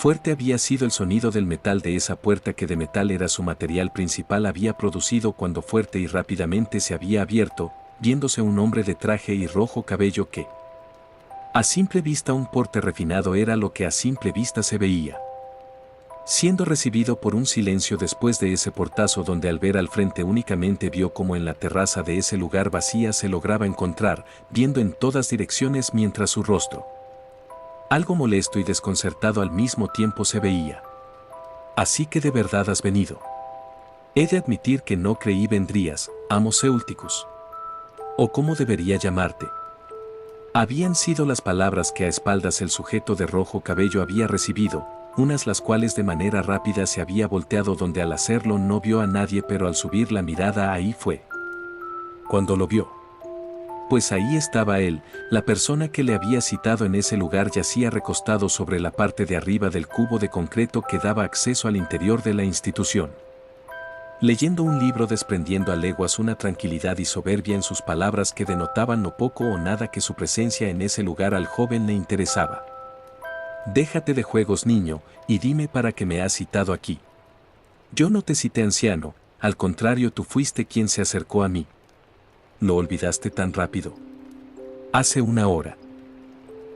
Fuerte había sido el sonido del metal de esa puerta que de metal era su material principal había producido cuando fuerte y rápidamente se había abierto, viéndose un hombre de traje y rojo cabello que, a simple vista un porte refinado era lo que a simple vista se veía. Siendo recibido por un silencio después de ese portazo donde al ver al frente únicamente vio como en la terraza de ese lugar vacía se lograba encontrar, viendo en todas direcciones mientras su rostro, algo molesto y desconcertado al mismo tiempo se veía. Así que de verdad has venido. He de admitir que no creí vendrías, amo Ceuticus. O cómo debería llamarte. Habían sido las palabras que a espaldas el sujeto de rojo cabello había recibido, unas las cuales de manera rápida se había volteado donde al hacerlo no vio a nadie pero al subir la mirada ahí fue. Cuando lo vio. Pues ahí estaba él, la persona que le había citado en ese lugar yacía recostado sobre la parte de arriba del cubo de concreto que daba acceso al interior de la institución. Leyendo un libro desprendiendo a leguas una tranquilidad y soberbia en sus palabras que denotaban no poco o nada que su presencia en ese lugar al joven le interesaba. Déjate de juegos, niño, y dime para qué me has citado aquí. Yo no te cité, anciano, al contrario tú fuiste quien se acercó a mí. ¿Lo olvidaste tan rápido? Hace una hora.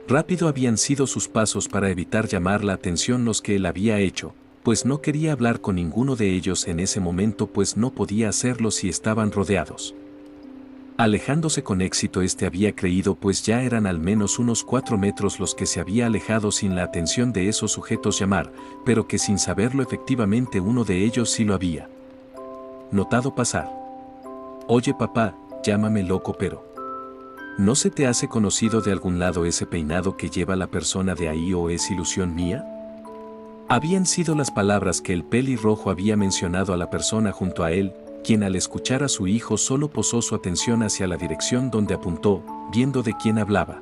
Rápido habían sido sus pasos para evitar llamar la atención los que él había hecho, pues no quería hablar con ninguno de ellos en ese momento pues no podía hacerlo si estaban rodeados. Alejándose con éxito había creído pues ya eran al menos unos 4 metros los que se había alejado sin la atención de esos sujetos llamar, pero que sin saberlo efectivamente uno de ellos sí lo había notado pasar. Oye papá, llámame loco pero ¿no se te hace conocido de algún lado ese peinado que lleva la persona de ahí o es ilusión mía? Habían sido las palabras que el pelirrojo había mencionado a la persona junto a él, quien al escuchar a su hijo solo posó su atención hacia la dirección donde apuntó, viendo de quién hablaba.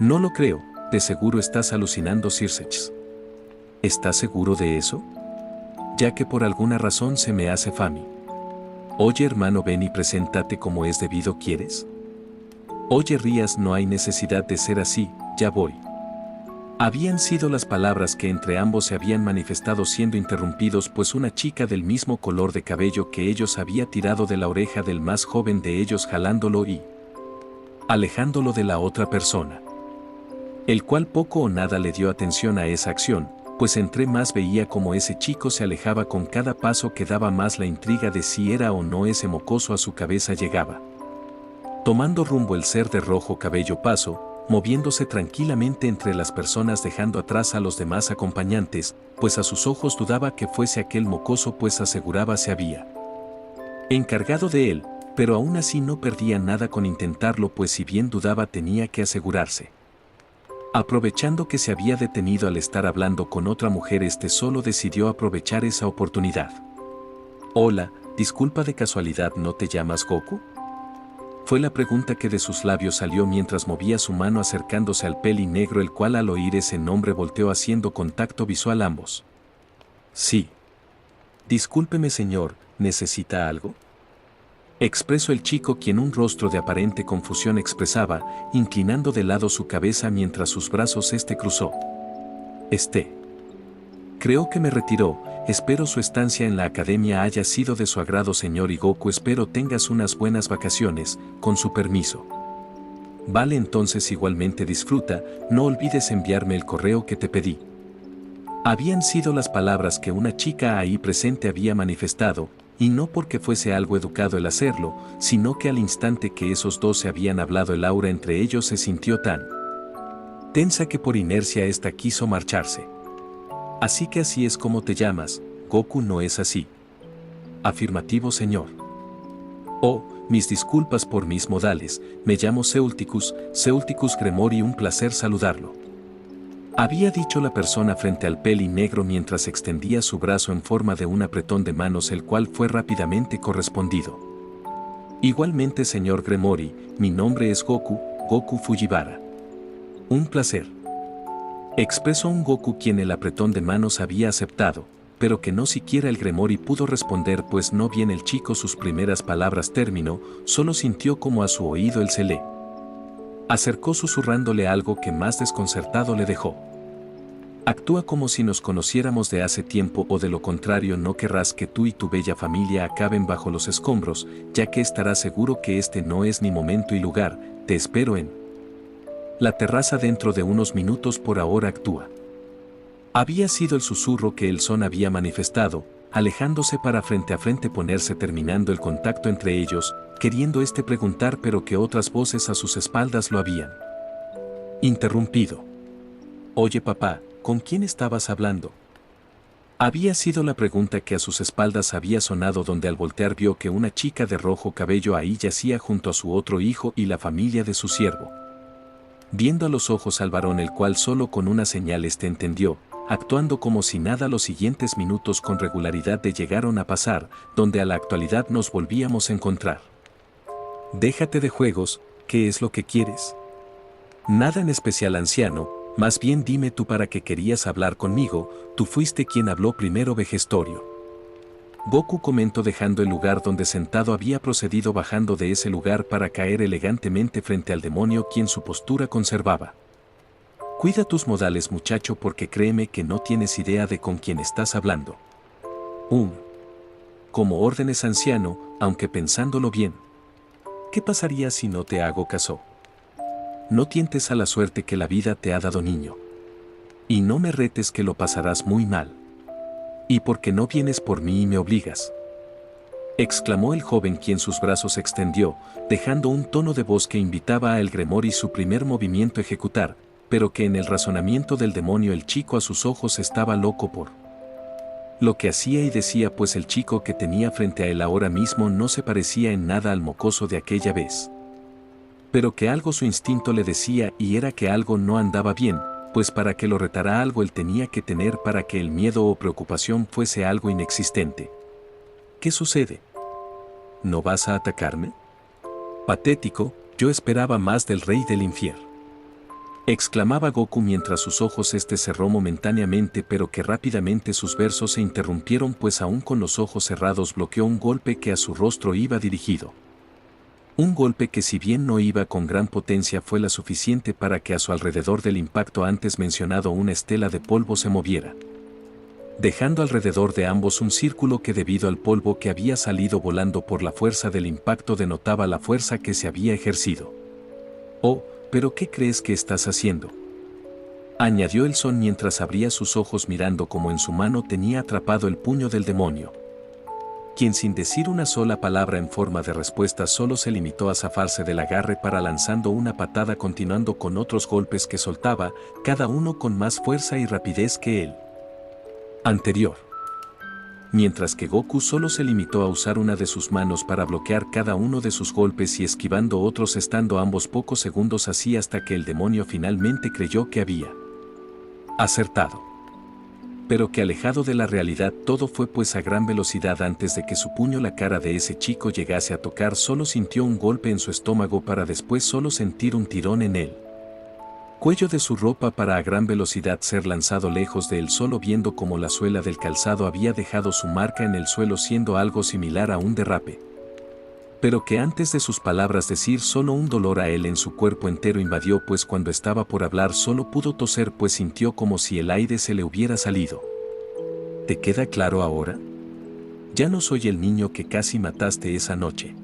No lo creo, de seguro estás alucinando, Circex. ¿Estás seguro de eso? Ya que por alguna razón se me hace fami. Oye hermano, ven y preséntate como es debido, ¿quieres? Oye Rías, no hay necesidad de ser así, ya voy. Habían sido las palabras que entre ambos se habían manifestado siendo interrumpidos pues una chica del mismo color de cabello que ellos había tirado de la oreja del más joven de ellos jalándolo y alejándolo de la otra persona. El cual poco o nada le dio atención a esa acción, pues entre más veía como ese chico se alejaba con cada paso que daba más la intriga de si era o no ese mocoso a su cabeza llegaba. Tomando rumbo el ser de rojo cabello paso, moviéndose tranquilamente entre las personas dejando atrás a los demás acompañantes, pues a sus ojos dudaba que fuese aquel mocoso pues aseguraba se había encargado de él, pero aún así no perdía nada con intentarlo pues si bien dudaba tenía que asegurarse. Aprovechando que se había detenido al estar hablando con otra mujer solo decidió aprovechar esa oportunidad. Hola, disculpa, ¿de casualidad no te llamas Goku? Fue la pregunta que de sus labios salió mientras movía su mano acercándose al peli negro el cual al oír ese nombre volteó haciendo contacto visual ambos. Sí. Discúlpeme señor, ¿necesita algo? Expresó el chico quien un rostro de aparente confusión expresaba, inclinando de lado su cabeza mientras sus brazos cruzó. Creo que me retiró, espero su estancia en la academia haya sido de su agrado señor y Goku espero tengas unas buenas vacaciones, con su permiso. Vale entonces igualmente disfruta, no olvides enviarme el correo que te pedí. Habían sido las palabras que una chica ahí presente había manifestado, y no porque fuese algo educado el hacerlo, sino que al instante que esos dos se habían hablado el aura entre ellos se sintió tan tensa que por inercia quiso marcharse. Así que así es como te llamas, Goku, ¿no es así? Afirmativo señor. Oh, mis disculpas por mis modales, me llamo Ceuticus Gremori, un placer saludarlo. Había dicho la persona frente al peli negro mientras extendía su brazo en forma de un apretón de manos el cual fue rápidamente correspondido. Igualmente señor Gremori, mi nombre es Goku Fujiwara. Un placer. Expresó un Goku quien el apretón de manos había aceptado, pero que no siquiera el Gremori pudo responder pues no bien el chico sus primeras palabras terminó, solo sintió como a su oído él se le acercó susurrándole algo que más desconcertado le dejó. Actúa como si nos conociéramos de hace tiempo o de lo contrario no querrás que tú y tu bella familia acaben bajo los escombros, ya que estarás seguro que este no es ni momento y lugar, te espero en la terraza dentro de unos minutos por ahora actúa. Había sido el susurro que el son había manifestado, alejándose para frente a frente ponerse terminando el contacto entre ellos, queriendo preguntar pero que otras voces a sus espaldas lo habían interrumpido. Oye papá, ¿con quién estabas hablando? Había sido la pregunta que a sus espaldas había sonado donde al voltear vio que una chica de rojo cabello ahí yacía junto a su otro hijo y la familia de su siervo. Viendo a los ojos al varón el cual solo con una señal entendió, actuando como si nada los siguientes minutos con regularidad llegaron a pasar, donde a la actualidad nos volvíamos a encontrar. Déjate de juegos, ¿qué es lo que quieres? Nada en especial anciano, más bien dime tú para qué querías hablar conmigo, tú fuiste quien habló primero vejestorio. Goku comentó dejando el lugar donde sentado había procedido bajando de ese lugar para caer elegantemente frente al demonio quien su postura conservaba. Cuida tus modales muchacho porque créeme que no tienes idea de con quién estás hablando. Como órdenes anciano, aunque pensándolo bien. ¿Qué pasaría si no te hago caso? No tientes a la suerte que la vida te ha dado niño. Y no me retes que lo pasarás muy mal. ¿Y por qué no vienes por mí y me obligas? Exclamó el joven quien sus brazos extendió, dejando un tono de voz que invitaba a el Gremory su primer movimiento a ejecutar, pero que en el razonamiento del demonio el chico a sus ojos estaba loco por lo que hacía y decía pues el chico que tenía frente a él ahora mismo no se parecía en nada al mocoso de aquella vez. Pero que algo su instinto le decía y era que algo no andaba bien, pues para que lo retara algo él tenía que tener para que el miedo o preocupación fuese algo inexistente. ¿Qué sucede? ¿No vas a atacarme? Patético, yo esperaba más del rey del infierno. Exclamaba Goku mientras sus ojos cerró momentáneamente pero que rápidamente sus versos se interrumpieron pues aún con los ojos cerrados bloqueó un golpe que a su rostro iba dirigido. Un golpe que si bien no iba con gran potencia fue la suficiente para que a su alrededor del impacto antes mencionado una estela de polvo se moviera, dejando alrededor de ambos un círculo que debido al polvo que había salido volando por la fuerza del impacto denotaba la fuerza que se había ejercido. Oh, pero ¿qué crees que estás haciendo? Añadió el son mientras abría sus ojos mirando como en su mano tenía atrapado el puño del demonio, quien sin decir una sola palabra en forma de respuesta solo se limitó a zafarse del agarre para lanzando una patada continuando con otros golpes que soltaba, cada uno con más fuerza y rapidez que el anterior. Mientras que Goku solo se limitó a usar una de sus manos para bloquear cada uno de sus golpes y esquivando otros estando ambos pocos segundos así hasta que el demonio finalmente creyó que había acertado. Pero que alejado de la realidad todo fue pues a gran velocidad antes de que su puño la cara de ese chico llegase a tocar solo sintió un golpe en su estómago para después solo sentir un tirón en él. Cuello de su ropa para a gran velocidad ser lanzado lejos de él solo viendo como la suela del calzado había dejado su marca en el suelo siendo algo similar a un derrape. Pero que antes de sus palabras decir solo un dolor a él en su cuerpo entero invadió pues cuando estaba por hablar solo pudo toser pues sintió como si el aire se le hubiera salido. ¿Te queda claro ahora? Ya no soy el niño que casi mataste esa noche.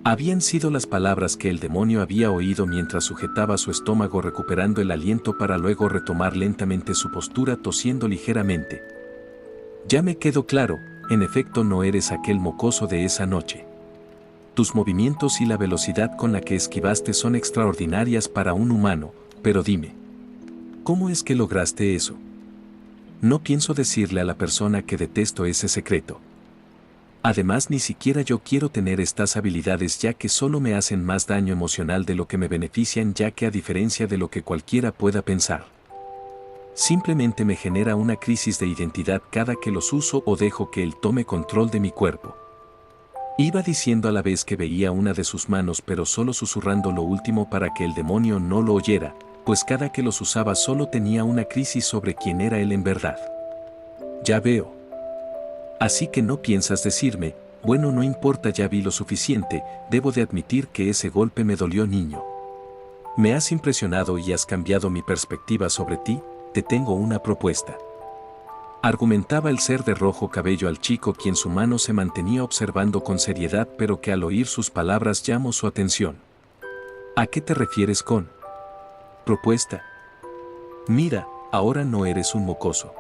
Habían sido las palabras que el demonio había oído mientras sujetaba su estómago recuperando el aliento para luego retomar lentamente su postura tosiendo ligeramente. Ya me quedó claro, en efecto no eres aquel mocoso de esa noche. Tus movimientos y la velocidad con la que esquivaste son extraordinarias para un humano, pero dime, ¿cómo es que lograste eso? No pienso decirle a la persona que detesto ese secreto. Además ni siquiera yo quiero tener estas habilidades ya que solo me hacen más daño emocional de lo que me benefician ya que a diferencia de lo que cualquiera pueda pensar. Simplemente me genera una crisis de identidad cada que los uso o dejo que él tome control de mi cuerpo. Iba diciendo a la vez que veía una de sus manos pero solo susurrando lo último para que el demonio no lo oyera, pues cada que los usaba solo tenía una crisis sobre quién era él en verdad. Ya veo. Así que no piensas decirme, bueno no importa ya vi lo suficiente, debo de admitir que ese golpe me dolió niño. Me has impresionado y has cambiado mi perspectiva sobre ti, te tengo una propuesta. Argumentaba el ser de rojo cabello al chico, quien su mano se mantenía observando con seriedad, pero que al oír sus palabras llamó su atención. ¿A qué te refieres con propuesta? Mira, ahora no eres un mocoso.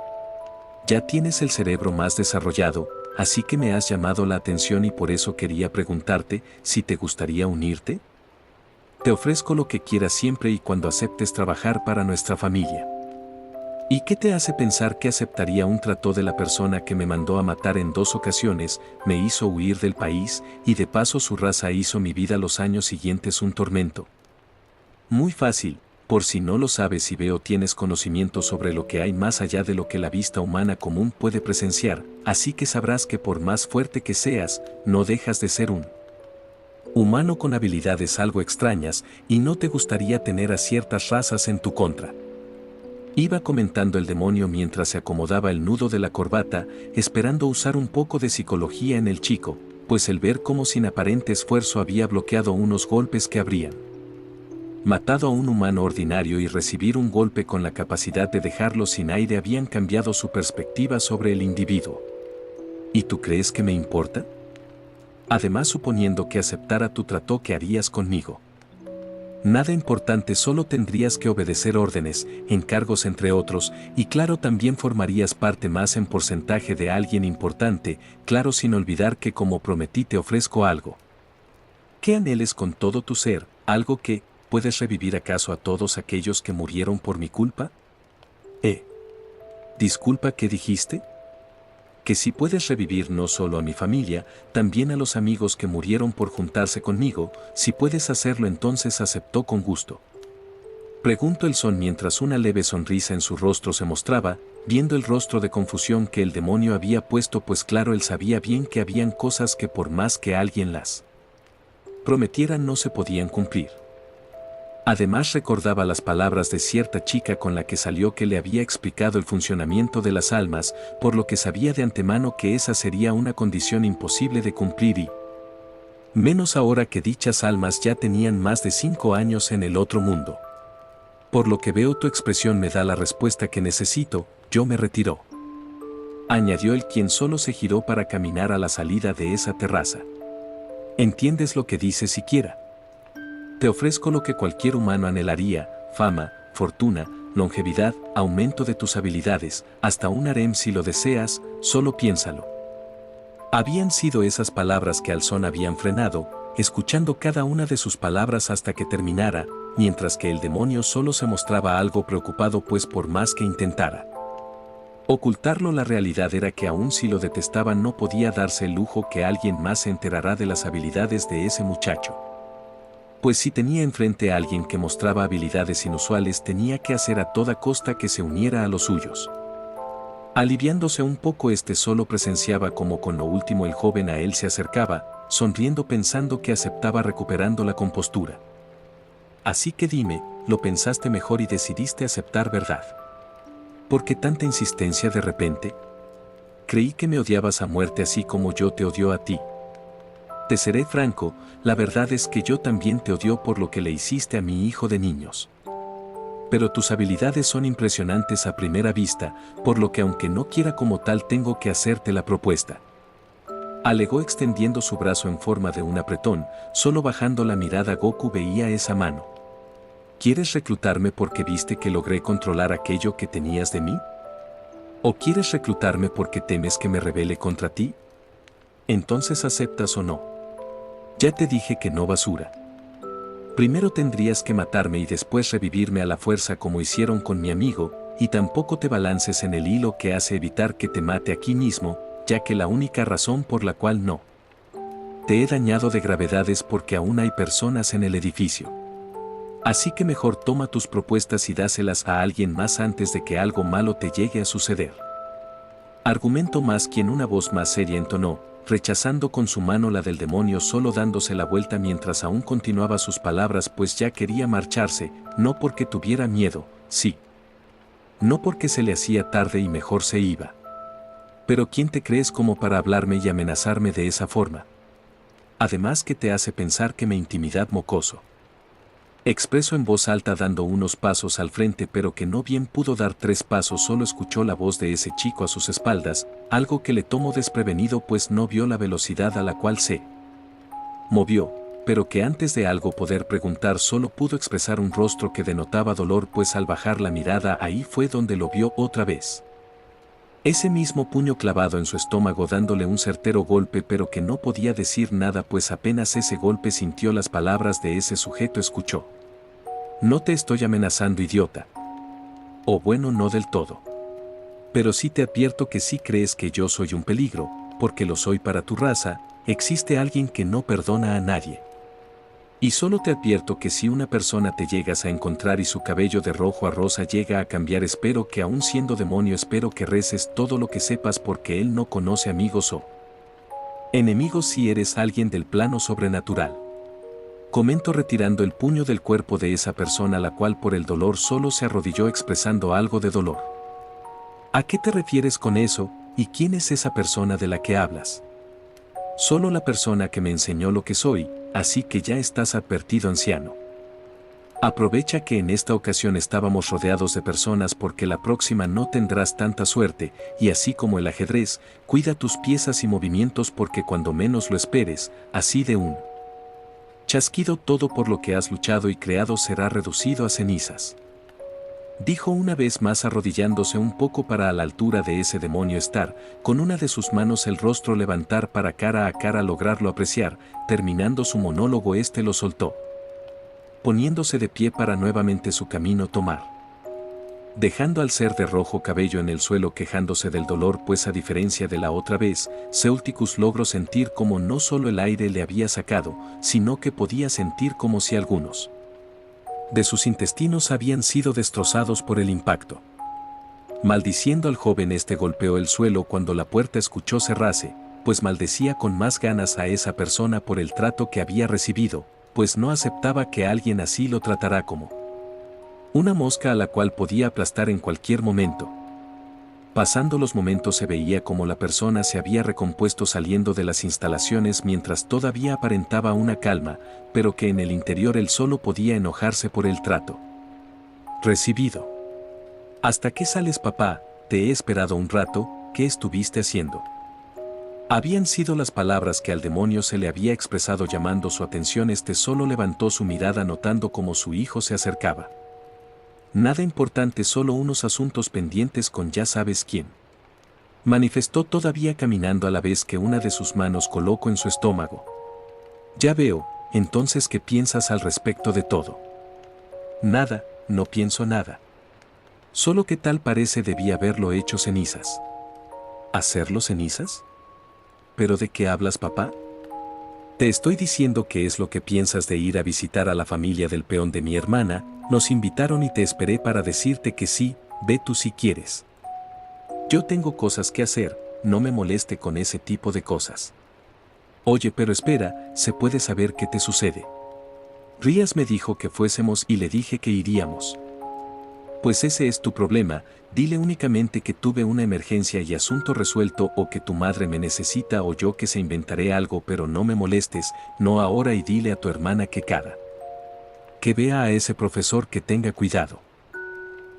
Ya tienes el cerebro más desarrollado, así que me has llamado la atención y por eso quería preguntarte si te gustaría unirte. Te ofrezco lo que quieras siempre y cuando aceptes trabajar para nuestra familia. ¿Y qué te hace pensar que aceptaría un trato de la persona que me mandó a matar en 2 ocasiones, me hizo huir del país y de paso su raza hizo mi vida los años siguientes un tormento? Muy fácil, por si no lo sabes y veo tienes conocimiento sobre lo que hay más allá de lo que la vista humana común puede presenciar, así que sabrás que por más fuerte que seas, no dejas de ser un humano con habilidades algo extrañas y no te gustaría tener a ciertas razas en tu contra. Iba comentando el demonio mientras se acomodaba el nudo de la corbata, esperando usar un poco de psicología en el chico, pues el ver cómo sin aparente esfuerzo había bloqueado unos golpes que habrían matado a un humano ordinario y recibir un golpe con la capacidad de dejarlo sin aire habían cambiado su perspectiva sobre el individuo. ¿Y tú crees que me importa? Además, suponiendo que aceptara tu trato, ¿qué harías conmigo? Nada importante, solo tendrías que obedecer órdenes, encargos entre otros, y claro, también formarías parte más en porcentaje de alguien importante, claro, sin olvidar que como prometí te ofrezco algo que anheles con todo tu ser, algo que, ¿puedes revivir acaso a todos aquellos que murieron por mi culpa? Disculpa, ¿qué dijiste? Que si puedes revivir no solo a mi familia, también a los amigos que murieron por juntarse conmigo, si puedes hacerlo entonces aceptó con gusto. Preguntó el son mientras una leve sonrisa en su rostro se mostraba, viendo el rostro de confusión que el demonio había puesto, pues claro, él sabía bien que habían cosas que por más que alguien las prometiera no se podían cumplir. Además recordaba las palabras de cierta chica con la que salió que le había explicado el funcionamiento de las almas, por lo que sabía de antemano que esa sería una condición imposible de cumplir y menos ahora que dichas almas ya tenían más de 5 años en el otro mundo. Por lo que veo tu expresión me da la respuesta que necesito, yo me retiro. Añadió el quien solo se giró para caminar a la salida de esa terraza. ¿Entiendes lo que dice siquiera? Te ofrezco lo que cualquier humano anhelaría, fama, fortuna, longevidad, aumento de tus habilidades, hasta un harem si lo deseas, solo piénsalo. Habían sido esas palabras que al son habían frenado, escuchando cada una de sus palabras hasta que terminara, mientras que el demonio solo se mostraba algo preocupado, pues por más que intentara ocultarlo, la realidad era que aun si lo detestaba no podía darse el lujo que alguien más se enterara de las habilidades de ese muchacho. Pues si tenía enfrente a alguien que mostraba habilidades inusuales, tenía que hacer a toda costa que se uniera a los suyos. Aliviándose un poco, solo presenciaba como con lo último el joven a él se acercaba, sonriendo pensando que aceptaba, recuperando la compostura. Así que dime, lo pensaste mejor y decidiste aceptar, ¿verdad? ¿Por qué tanta insistencia de repente? Creí que me odiabas a muerte así como yo te odio a ti. Te seré franco, la verdad es que yo también te odio por lo que le hiciste a mi hijo de niños. Pero tus habilidades son impresionantes a primera vista, por lo que aunque no quiera como tal tengo que hacerte la propuesta. Alegó extendiendo su brazo en forma de un apretón, solo bajando la mirada Goku veía esa mano. ¿Quieres reclutarme porque viste que logré controlar aquello que tenías de mí? ¿O quieres reclutarme porque temes que me rebele contra ti? Entonces, ¿aceptas o no? Ya te dije que no, basura. Primero tendrías que matarme y después revivirme a la fuerza como hicieron con mi amigo, y tampoco te balances en el hilo que hace evitar que te mate aquí mismo, ya que la única razón por la cual no te he dañado de gravedad es porque aún hay personas en el edificio. Así que mejor toma tus propuestas y dáselas a alguien más antes de que algo malo te llegue a suceder. Argumentó más quien una voz más seria entonó, rechazando con su mano la del demonio, solo dándose la vuelta mientras aún continuaba sus palabras, pues ya quería marcharse, no porque tuviera miedo, sí. No porque se le hacía tarde y mejor se iba. Pero ¿quién te crees como para hablarme y amenazarme de esa forma? Además, ¿qué te hace pensar que me intimidad, mocoso? expresó en voz alta dando unos pasos al frente, pero que no bien pudo dar 3 pasos solo escuchó la voz de ese chico a sus espaldas, algo que le tomó desprevenido pues no vio la velocidad a la cual se movió, pero que antes de algo poder preguntar solo pudo expresar un rostro que denotaba dolor, pues al bajar la mirada ahí fue donde lo vio otra vez. Ese mismo puño clavado en su estómago dándole un certero golpe, pero que no podía decir nada pues apenas ese golpe sintió las palabras de ese sujeto escuchó. No te estoy amenazando, idiota. O bueno, no del todo. Pero sí te advierto que si crees que yo soy un peligro, porque lo soy para tu raza, existe alguien que no perdona a nadie. Y solo te advierto que si una persona te llegas a encontrar y su cabello de rojo a rosa llega a cambiar, espero que aún siendo demonio espero que reces todo lo que sepas, porque él no conoce amigos o enemigos si eres alguien del plano sobrenatural. Comentó retirando el puño del cuerpo de esa persona, la cual por el dolor solo se arrodilló expresando algo de dolor. ¿A qué te refieres con eso, y quién es esa persona de la que hablas? Solo la persona que me enseñó lo que soy, así que ya estás advertido, anciano. Aprovecha que en esta ocasión estábamos rodeados de personas, porque la próxima no tendrás tanta suerte, y así como el ajedrez, cuida tus piezas y movimientos, porque cuando menos lo esperes, así de un chasquido todo por lo que has luchado y creado será reducido a cenizas. Dijo una vez más arrodillándose un poco para a la altura de ese demonio estar, con una de sus manos el rostro levantar para cara a cara lograrlo apreciar, terminando su monólogo este lo soltó, poniéndose de pie para nuevamente su camino tomar. Dejando al ser de rojo cabello en el suelo quejándose del dolor, pues a diferencia de la otra vez, Celticus logró sentir como no solo el aire le había sacado, sino que podía sentir como si algunos de sus intestinos habían sido destrozados por el impacto. Maldiciendo al joven, este golpeó el suelo cuando la puerta escuchó cerrarse, pues maldecía con más ganas a esa persona por el trato que había recibido, pues no aceptaba que alguien así lo tratara como una mosca a la cual podía aplastar en cualquier momento. Pasando los momentos se veía como la persona se había recompuesto saliendo de las instalaciones mientras todavía aparentaba una calma, pero que en el interior él solo podía enojarse por el trato recibido. ¿Hasta qué sales, papá? Te he esperado un rato, ¿qué estuviste haciendo? Habían sido las palabras que al demonio se le había expresado llamando su atención. Este solo levantó su mirada notando cómo su hijo se acercaba. Nada importante, solo unos asuntos pendientes con ya sabes quién. Manifestó todavía caminando a la vez que una de sus manos colocó en su estómago. Ya veo, entonces ¿qué piensas al respecto de todo? Nada, no pienso nada. Solo que tal parece debía haberlo hecho cenizas. ¿Hacerlo cenizas? ¿Pero de qué hablas, papá? Te estoy diciendo qué es lo que piensas de ir a visitar a la familia del peón de mi hermana. Nos invitaron y te esperé para decirte que sí, ve tú si quieres. Yo tengo cosas que hacer, no me moleste con ese tipo de cosas. Oye, pero espera, ¿se puede saber qué te sucede? Rías me dijo que fuésemos y le dije que iríamos. Pues ese es tu problema, dile únicamente que tuve una emergencia y asunto resuelto, o que tu madre me necesita, o yo que se inventaré algo, pero no me molestes, no ahora, y dile a tu hermana que que vea a ese profesor, que tenga cuidado.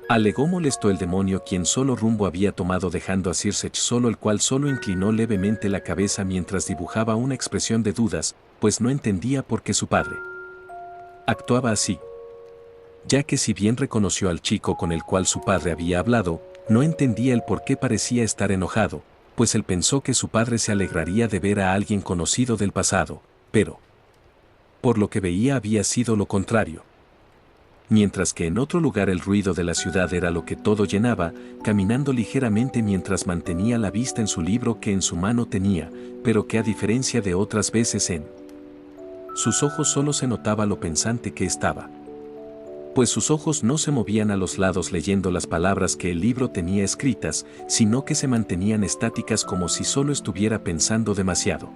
Alegó molesto el demonio, quien solo rumbo había tomado dejando a Sirsech solo, el cual solo inclinó levemente la cabeza mientras dibujaba una expresión de dudas, pues no entendía por qué su padre actuaba así. Ya que si bien reconoció al chico con el cual su padre había hablado, no entendía el por qué parecía estar enojado, pues él pensó que su padre se alegraría de ver a alguien conocido del pasado, pero por lo que veía había sido lo contrario. Mientras que en otro lugar el ruido de la ciudad era lo que todo llenaba, caminando ligeramente mientras mantenía la vista en su libro que en su mano tenía, pero que a diferencia de otras veces en sus ojos solo se notaba lo pensante que estaba. Pues sus ojos no se movían a los lados leyendo las palabras que el libro tenía escritas, sino que se mantenían estáticas como si solo estuviera pensando demasiado.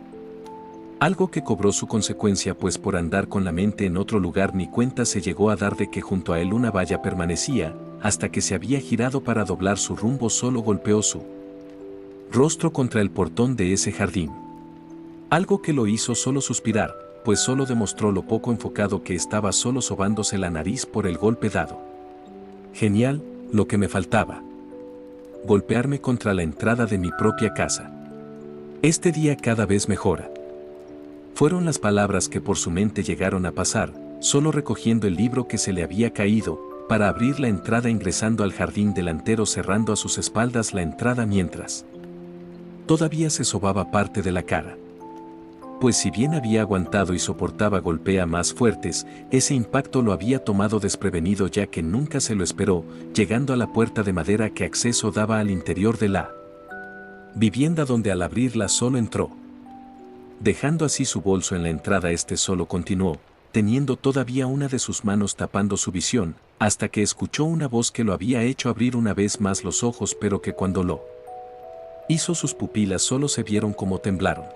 Algo que cobró su consecuencia, pues por andar con la mente en otro lugar ni cuenta se llegó a dar de que junto a él una valla permanecía, hasta que se había girado para doblar su rumbo solo golpeó su rostro contra el portón de ese jardín. Algo que lo hizo solo suspirar, pues solo demostró lo poco enfocado que estaba solo sobándose la nariz por el golpe dado. Genial, lo que me faltaba. Golpearme contra la entrada de mi propia casa. Este día cada vez mejora. Fueron las palabras que por su mente llegaron a pasar, solo recogiendo el libro que se le había caído, para abrir la entrada ingresando al jardín delantero cerrando a sus espaldas la entrada mientras todavía se sobaba parte de la cara. Pues si bien había aguantado y soportaba golpes más fuertes, ese impacto lo había tomado desprevenido ya que nunca se lo esperó, llegando a la puerta de madera que acceso daba al interior de la vivienda donde al abrirla solo entró. Dejando así su bolso en la entrada solo continuó, teniendo todavía una de sus manos tapando su visión, hasta que escuchó una voz que lo había hecho abrir una vez más los ojos pero que cuando lo hizo sus pupilas solo se vieron como temblaron.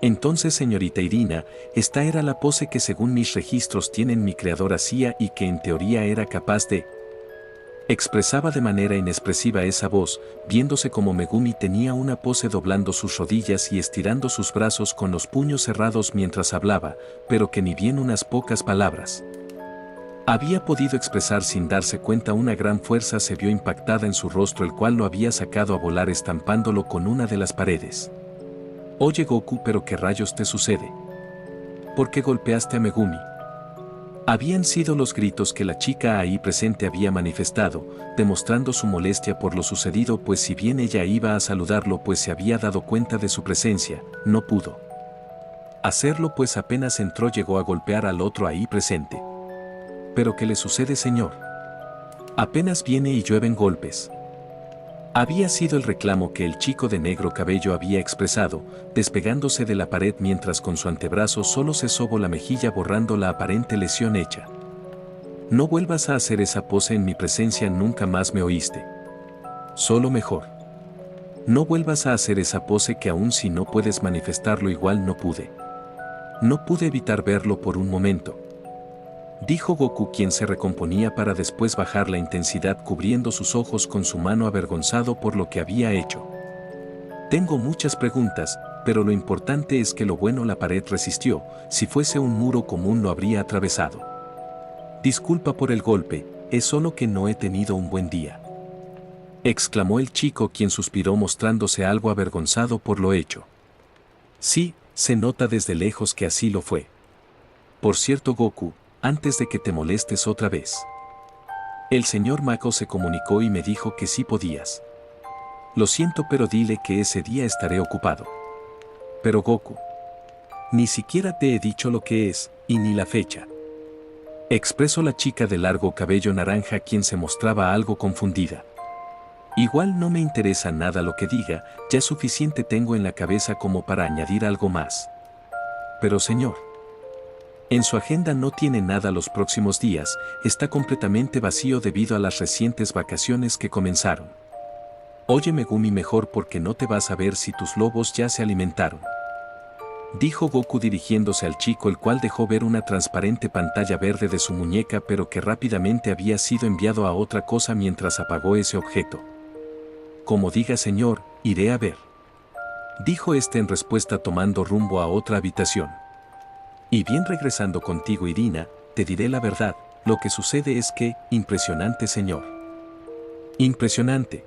Entonces señorita Irina, esta era la pose que según mis registros tienen mi creador hacía y que en teoría era capaz de expresaba de manera inexpresiva esa voz, viéndose como Megumi tenía una pose doblando sus rodillas y estirando sus brazos con los puños cerrados mientras hablaba, pero que ni bien unas pocas palabras había podido expresar sin darse cuenta una gran fuerza se vio impactada en su rostro el cual lo había sacado a volar estampándolo con una de las paredes. Oye Goku, ¿pero qué rayos te sucede? ¿Por qué golpeaste a Megumi? Habían sido los gritos que la chica ahí presente había manifestado, demostrando su molestia por lo sucedido pues si bien ella iba a saludarlo pues se había dado cuenta de su presencia, no pudo hacerlo pues apenas entró llegó a golpear al otro ahí presente. ¿Pero qué le sucede, señor? Apenas viene y llueven golpes. Había sido el reclamo que el chico de negro cabello había expresado, despegándose de la pared mientras con su antebrazo solo se sobó la mejilla borrando la aparente lesión hecha. No vuelvas a hacer esa pose en mi presencia, nunca más me oíste. Solo mejor. No vuelvas a hacer esa pose que aun si no puedes manifestarlo igual no pude. No pude evitar verlo por un momento. Dijo Goku quien se recomponía para después bajar la intensidad cubriendo sus ojos con su mano avergonzado por lo que había hecho. Tengo muchas preguntas, pero lo importante es que lo bueno la pared resistió, si fuese un muro común lo habría atravesado. Disculpa por el golpe, es solo que no he tenido un buen día. Exclamó el chico quien suspiró mostrándose algo avergonzado por lo hecho. Sí, se nota desde lejos que así lo fue. Por cierto Goku, antes de que te molestes otra vez. El señor Mako se comunicó y me dijo que sí podías. Lo siento pero dile que ese día estaré ocupado. Pero Goku, ni siquiera te he dicho lo que es, y ni la fecha. Expresó la chica de largo cabello naranja quien se mostraba algo confundida. Igual no me interesa nada lo que diga, ya suficiente tengo en la cabeza como para añadir algo más. Pero señor, en su agenda no tiene nada los próximos días, está completamente vacío debido a las recientes vacaciones que comenzaron. Oye Megumi, mejor porque no te vas a ver si tus lobos ya se alimentaron. Dijo Goku dirigiéndose al chico el cual dejó ver una transparente pantalla verde de su muñeca pero que rápidamente había sido enviado a otra cosa mientras apagó ese objeto. Como diga señor, iré a ver. Dijo este en respuesta tomando rumbo a otra habitación. Y bien regresando contigo Irina, te diré la verdad, lo que sucede es que, impresionante señor. Impresionante.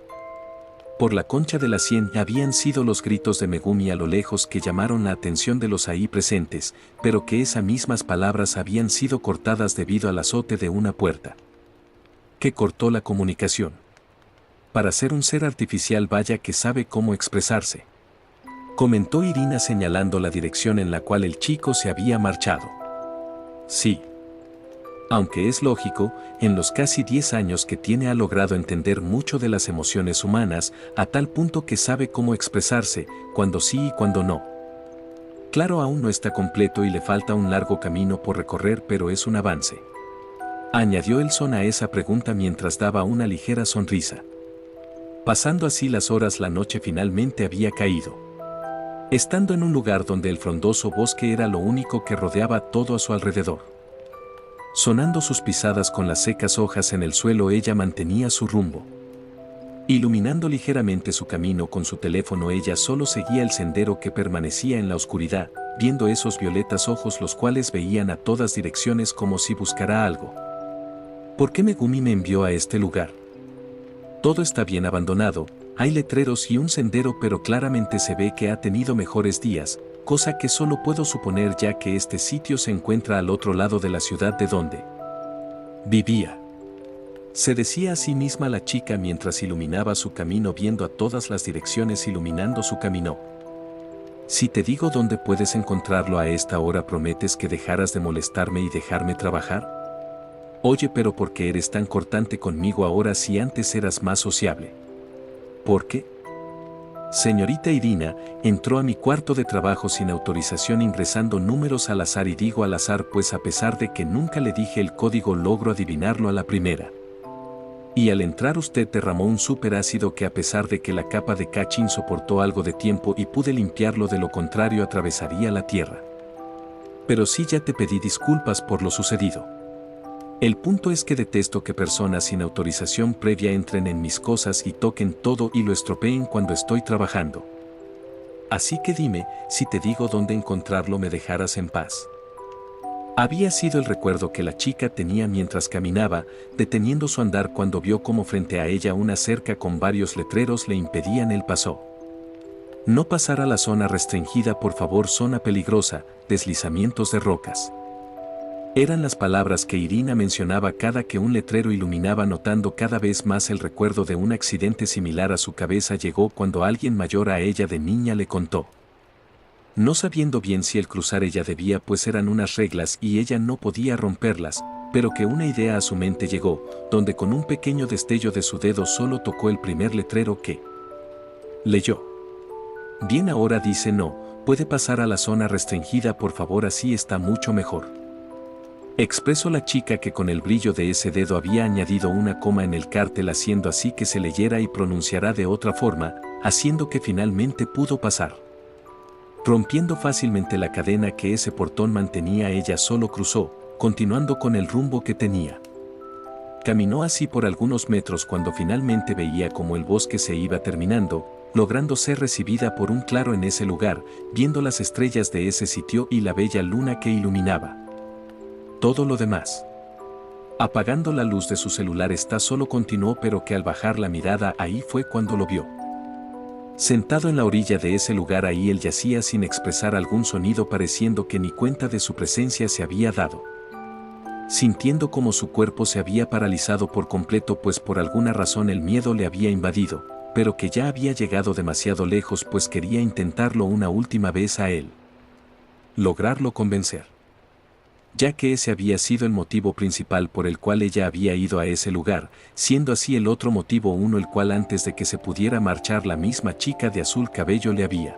Por la concha de la sien habían sido los gritos de Megumi a lo lejos que llamaron la atención de los ahí presentes, pero que esas mismas palabras habían sido cortadas debido al azote de una puerta. Que cortó la comunicación. Para ser un ser artificial vaya que sabe cómo expresarse. Comentó Irina señalando la dirección en la cual el chico se había marchado. Sí. Aunque es lógico, en los casi 10 años que tiene ha logrado entender mucho de las emociones humanas, a tal punto que sabe cómo expresarse, cuando sí y cuando no. Claro, aún no está completo y le falta un largo camino por recorrer, pero es un avance. Añadió el son a esa pregunta mientras daba una ligera sonrisa. Pasando así las horas, la noche finalmente había caído. Estando en un lugar donde el frondoso bosque era lo único que rodeaba todo a su alrededor. Sonando sus pisadas con las secas hojas en el suelo, ella mantenía su rumbo. Iluminando ligeramente su camino con su teléfono, ella solo seguía el sendero que permanecía en la oscuridad, viendo esos violetas ojos los cuales veían a todas direcciones como si buscara algo. ¿Por qué Megumi me envió a este lugar? Todo está bien abandonado, hay letreros y un sendero, pero claramente se ve que ha tenido mejores días, cosa que solo puedo suponer ya que este sitio se encuentra al otro lado de la ciudad de donde vivía. Se decía a sí misma la chica mientras iluminaba su camino, viendo a todas las direcciones iluminando su camino. Si te digo dónde puedes encontrarlo a esta hora, ¿prometes que dejarás de molestarme y dejarme trabajar? Oye, pero ¿por qué eres tan cortante conmigo ahora si antes eras más sociable? ¿Por qué? Señorita Irina entró a mi cuarto de trabajo sin autorización, ingresando números al azar, y digo al azar pues a pesar de que nunca le dije el código logro adivinarlo a la primera. Y al entrar usted derramó un superácido que a pesar de que la capa de cachín soportó algo de tiempo y pude limpiarlo, de lo contrario atravesaría la tierra. Pero sí, ya te pedí disculpas por lo sucedido. El punto es que detesto que personas sin autorización previa entren en mis cosas y toquen todo y lo estropeen cuando estoy trabajando. Así que dime, si te digo dónde encontrarlo, ¿me dejarás en paz? Había sido el recuerdo que la chica tenía mientras caminaba, deteniendo su andar cuando vio como frente a ella una cerca con varios letreros le impedían el paso. No pasar a la zona restringida, por favor, zona peligrosa, deslizamientos de rocas. Eran las palabras que Irina mencionaba cada que un letrero iluminaba, notando cada vez más el recuerdo de un accidente similar a su cabeza llegó cuando alguien mayor a ella de niña le contó. No sabiendo bien si el cruzar ella debía, pues eran unas reglas y ella no podía romperlas, pero que una idea a su mente llegó, donde con un pequeño destello de su dedo solo tocó el primer letrero que leyó. Bien, ahora dice no, puede pasar a la zona restringida, por favor, así está mucho mejor. Expresó la chica, que con el brillo de ese dedo había añadido una coma en el cartel, haciendo así que se leyera y pronunciará de otra forma, haciendo que finalmente pudo pasar. Rompiendo fácilmente la cadena que ese portón mantenía, ella solo cruzó, continuando con el rumbo que tenía. Caminó así por algunos metros cuando finalmente veía como el bosque se iba terminando, logrando ser recibida por un claro en ese lugar, viendo las estrellas de ese sitio y la bella luna que iluminaba todo lo demás. Apagando la luz de su celular, solo continuó, pero que al bajar la mirada ahí fue cuando lo vio. Sentado en la orilla de ese lugar, ahí él yacía sin expresar algún sonido, pareciendo que ni cuenta de su presencia se había dado. Sintiendo como su cuerpo se había paralizado por completo, pues por alguna razón el miedo le había invadido, pero que ya había llegado demasiado lejos, pues quería intentarlo una última vez a él. Lograrlo convencer. Ya que ese había sido el motivo principal por el cual ella había ido a ese lugar, siendo así el otro motivo uno el cual antes de que se pudiera marchar la misma chica de azul cabello le había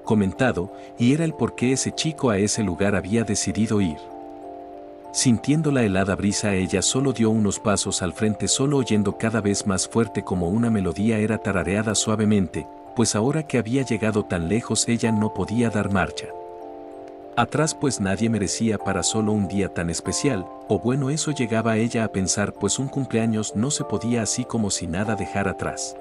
comentado, y era el por qué ese chico a ese lugar había decidido ir. Sintiendo la helada brisa, ella solo dio unos pasos al frente, solo oyendo cada vez más fuerte como una melodía era tarareada suavemente, pues ahora que había llegado tan lejos ella no podía dar marcha atrás, pues nadie merecía para solo un día tan especial, o bueno, eso llegaba ella a pensar, pues un cumpleaños no se podía así como si nada dejar atrás.